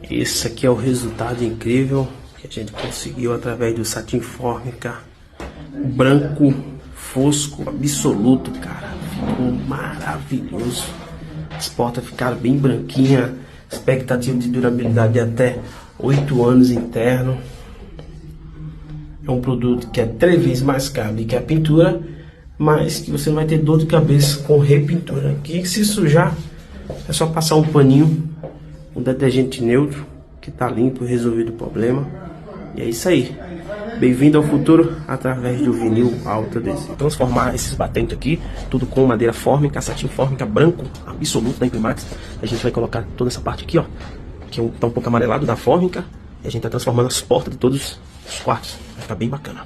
Esse aqui é o resultado incrível que a gente conseguiu através do Satin Fórmica branco, fosco, absoluto, cara. Ficou maravilhoso. As portas ficaram bem branquinhas. Expectativa de durabilidade de até 8 anos interno. É um produto que é 3 vezes mais caro do que a pintura, mas que você não vai ter dor de cabeça com repintura. Aqui, se sujar, é só passar um paninho, um detergente neutro, que tá limpo e resolvido o problema. E é isso aí. Bem-vindo ao futuro através do vinil alto adesivo. Transformar esses batentes aqui, tudo com madeira fórmica, satin fórmica branco, absoluto da Imprimax. A gente vai colocar toda essa parte aqui, ó, que tá um pouco amarelado da fórmica. E a gente tá transformando as portas de todos os quartos. Vai ficar bem bacana.